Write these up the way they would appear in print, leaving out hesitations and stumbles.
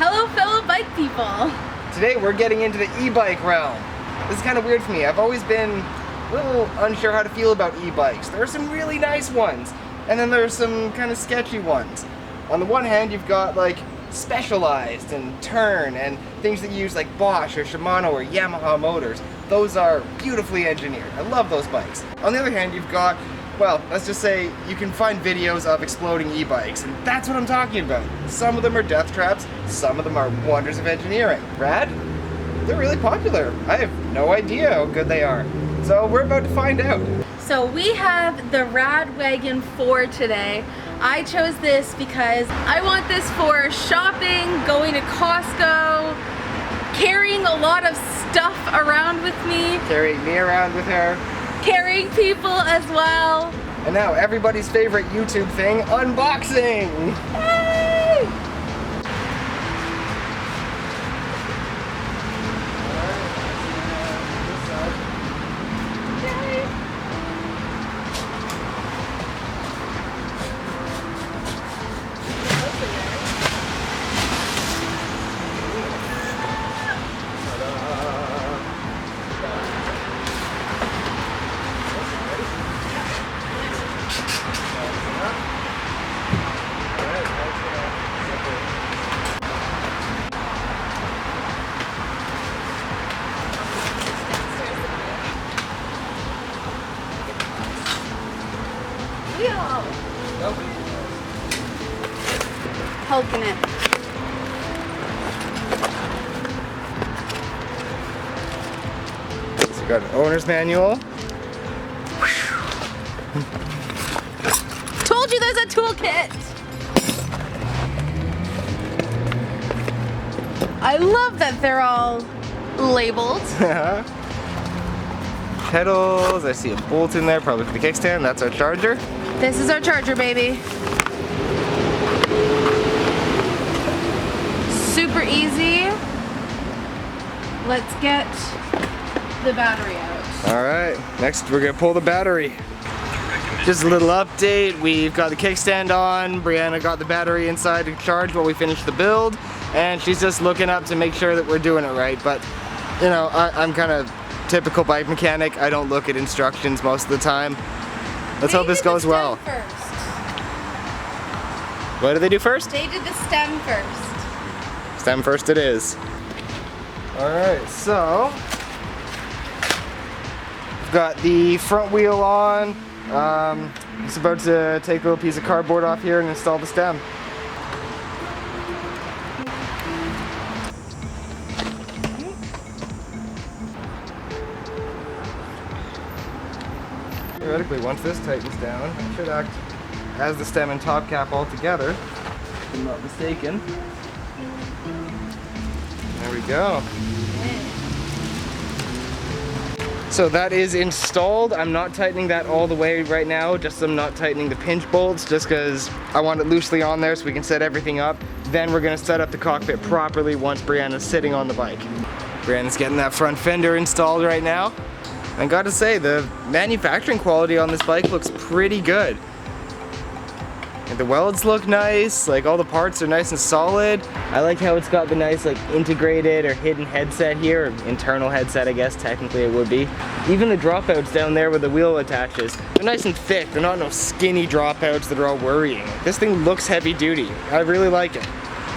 Hello fellow bike people! Today we're getting into the e-bike realm. This is kind of weird for me. I've always been a little unsure how to feel about e-bikes. There are some really nice ones, and then there's some kind of sketchy ones. On the one hand, you've got like Specialized and Turn and things that use like Bosch or Shimano or Yamaha motors. Those are beautifully engineered. I love those bikes. On the other hand, you've got, well, let's just say you can find videos of exploding e-bikes, and that's what I'm talking about. Some of them are death traps, some of them are wonders of engineering. Rad? They're really popular. I have no idea how good they are. So we're about to find out. So we have the RadWagon 4 today. I chose this because I want this for shopping, going to Costco, carrying a lot of stuff around with me. Carrying me around with her. Carrying people as well. And now everybody's favorite YouTube thing, unboxing! Yay! Hulking it. So we got an owner's manual. Told you there's a toolkit. I love that they're all labeled. Pedals, I see a bolt in there, probably for the kickstand. That's our charger. This is our charger, baby. Super easy. Let's get the battery out. Alright, next we're gonna pull the battery. Just a little update, we've got the kickstand on, Brianna got the battery inside to charge while we finish the build, and she's just looking up to make sure that we're doing it right. But, you know, I'm kind of typical bike mechanic. I don't look at instructions most of the time. Let's hope this goes well. First. What do they do first? They did the stem first. Stem first it is. Alright, so we've got the front wheel on. Just about to take a little piece of cardboard off here and install the stem. Theoretically, once this tightens down, it should act as the stem and top cap all together, if I'm not mistaken. There we go. So that is installed. I'm not tightening that all the way right now, just I'm not tightening the pinch bolts just because I want it loosely on there so we can set everything up. Then we're gonna set up the cockpit properly once Brianna's sitting on the bike. Brianna's getting that front fender installed right now. I gotta say, the manufacturing quality on this bike looks pretty good. And the welds look nice, like all the parts are nice and solid. I like how it's got the nice like integrated or hidden headset here, or internal headset I guess technically it would be. Even the dropouts down there where the wheel attaches, they're nice and thick, they're not no skinny dropouts that are all worrying. This thing looks heavy duty, I really like it.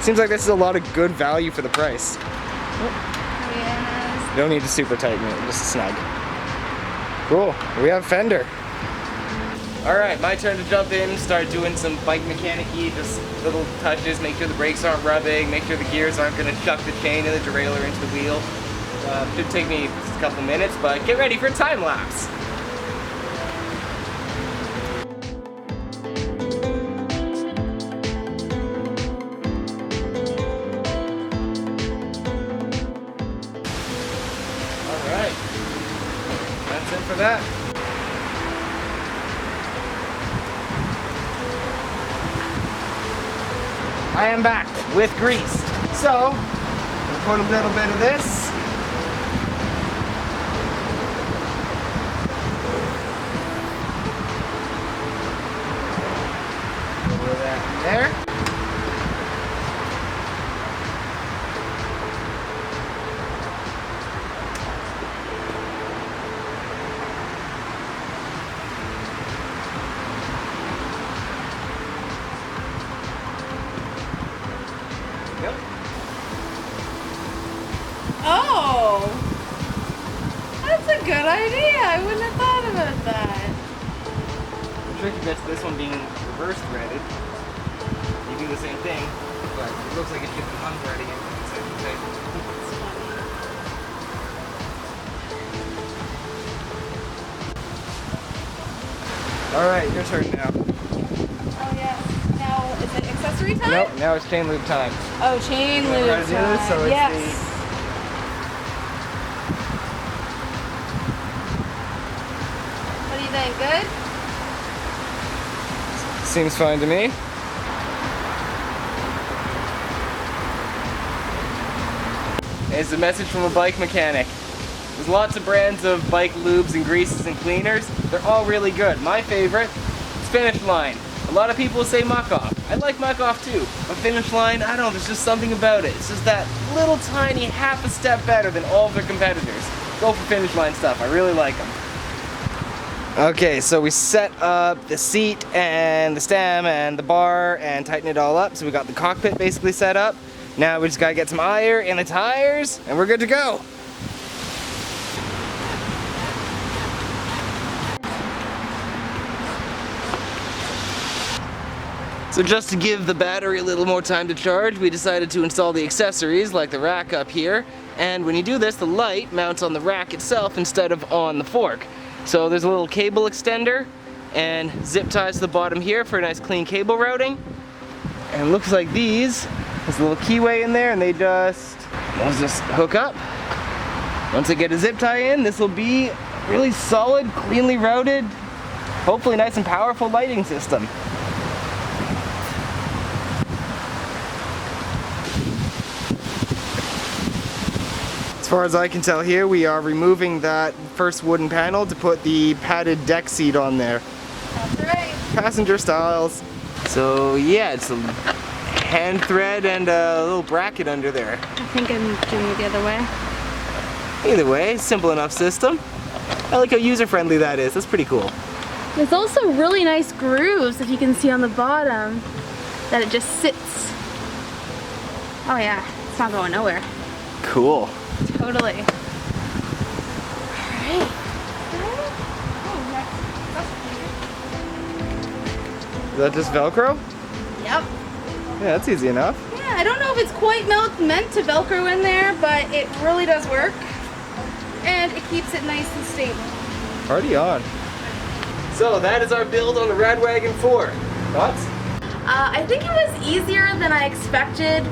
Seems like this is a lot of good value for the price. Yes. You don't need to super tighten it, just snug. Cool, we have fender. Alright, my turn to jump in, start doing some bike mechanic-y, just little touches, make sure the brakes aren't rubbing, make sure the gears aren't going to chuck the chain and the derailleur into the wheel. Should take me just a couple minutes, but get ready for a time lapse. Alright, that's it for that. I am back with grease. So, we'll put a little bit of this. A little of that there. I wouldn't have thought about that. The tricky bit's this one being reverse threaded. You do the same thing, but it looks like it should be unthreading it. Alright, your turn now. Oh yeah. Now, is it accessory time? Nope, now it's chain loop time. Oh, chain loop How to do time. this? So it's Yes. What do you think? Good? Seems fine to me. It's a message from a bike mechanic. There's lots of brands of bike lubes and greases and cleaners. They're all really good. My favorite is Finish Line. A lot of people say Muck Off. I like Muck Off too. But Finish Line, I don't know, there's just something about it. It's just that little tiny half a step better than all of their competitors. Go for Finish Line stuff. I really like them. Okay, so we set up the seat and the stem and the bar and tighten it all up. So we got the cockpit basically set up. Now we just gotta get some air in the tires and we're good to go. So just to give the battery a little more time to charge, we decided to install the accessories like the rack up here. And when you do this, the light mounts on the rack itself instead of on the fork. So there's a little cable extender and zip ties to the bottom here for a nice clean cable routing. And it looks like there's a little keyway in there and they'll just hook up. Once I get a zip tie in, this will be a really solid, cleanly routed, hopefully nice and powerful lighting system. As far as I can tell here, we are removing that first wooden panel to put the padded deck seat on there. That's right. Passenger styles. So yeah, it's a hand thread and a little bracket under there. I think I'm doing it the other way. Either way, simple enough system. I like how user-friendly that is. That's pretty cool. There's also really nice grooves, if you can see on the bottom, that it just sits. Oh yeah, it's not going nowhere. Cool. Totally. Alright. Is that just Velcro? Yep. Yeah, that's easy enough. Yeah, I don't know if it's quite meant to Velcro in there, but it really does work. And it keeps it nice and stable. Party on. So that is our build on the RadWagon 4. Thoughts? I think it was easier than I expected.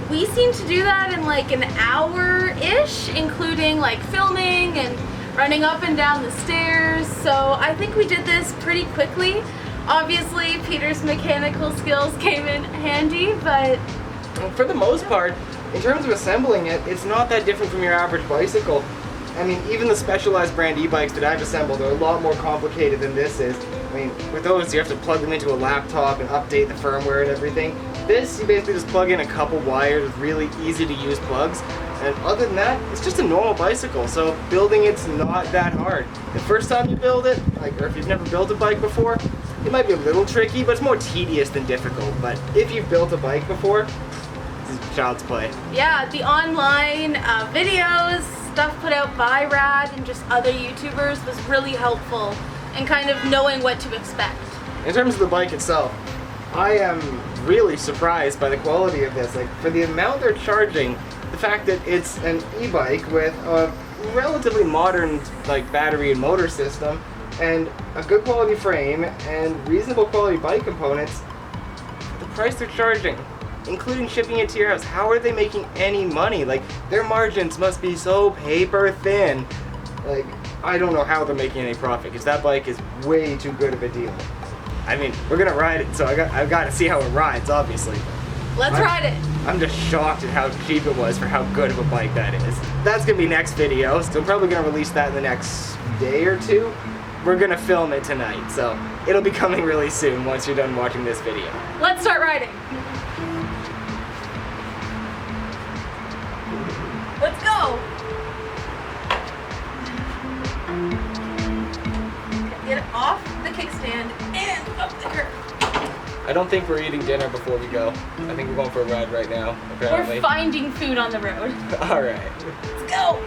We seemed to do that in like an hour-ish, including like filming and running up and down the stairs. So I think we did this pretty quickly. Obviously, Peter's mechanical skills came in handy, but... For the most part, in terms of assembling it, it's not that different from your average bicycle. I mean, even the specialized brand e-bikes that I've assembled are a lot more complicated than this is. I mean, with those, you have to plug them into a laptop and update the firmware and everything. This, you basically just plug in a couple wires with really easy to use plugs. And other than that, it's just a normal bicycle, so building it's not that hard. The first time you build it, or if you've never built a bike before, it might be a little tricky, but it's more tedious than difficult. But if you've built a bike before, this is child's play. Yeah, the online videos, stuff put out by Rad and just other YouTubers was really helpful in kind of knowing what to expect. In terms of the bike itself, I am really surprised by the quality of this. Like, for the amount they're charging, the fact that it's an e-bike with a relatively modern battery and motor system and a good quality frame and reasonable quality bike components, the price they're charging, including shipping it to your house, how are they making any money? Like, their margins must be so paper thin. Like, I don't know how they're making any profit, because that bike is way too good of a deal. I mean, we're gonna ride it, so I've got to see how it rides, obviously. Let's ride it. I'm just shocked at how cheap it was for how good of a bike that is. That's gonna be next video, so I'm probably gonna release that in the next day or two. We're gonna film it tonight, so it'll be coming really soon once you're done watching this video. Let's start riding. Let's go. Get it off the kickstand and up the curb. I don't think we're eating dinner before we go. I think we're going for a ride right now, apparently. We're finding food on the road. All right. Let's go.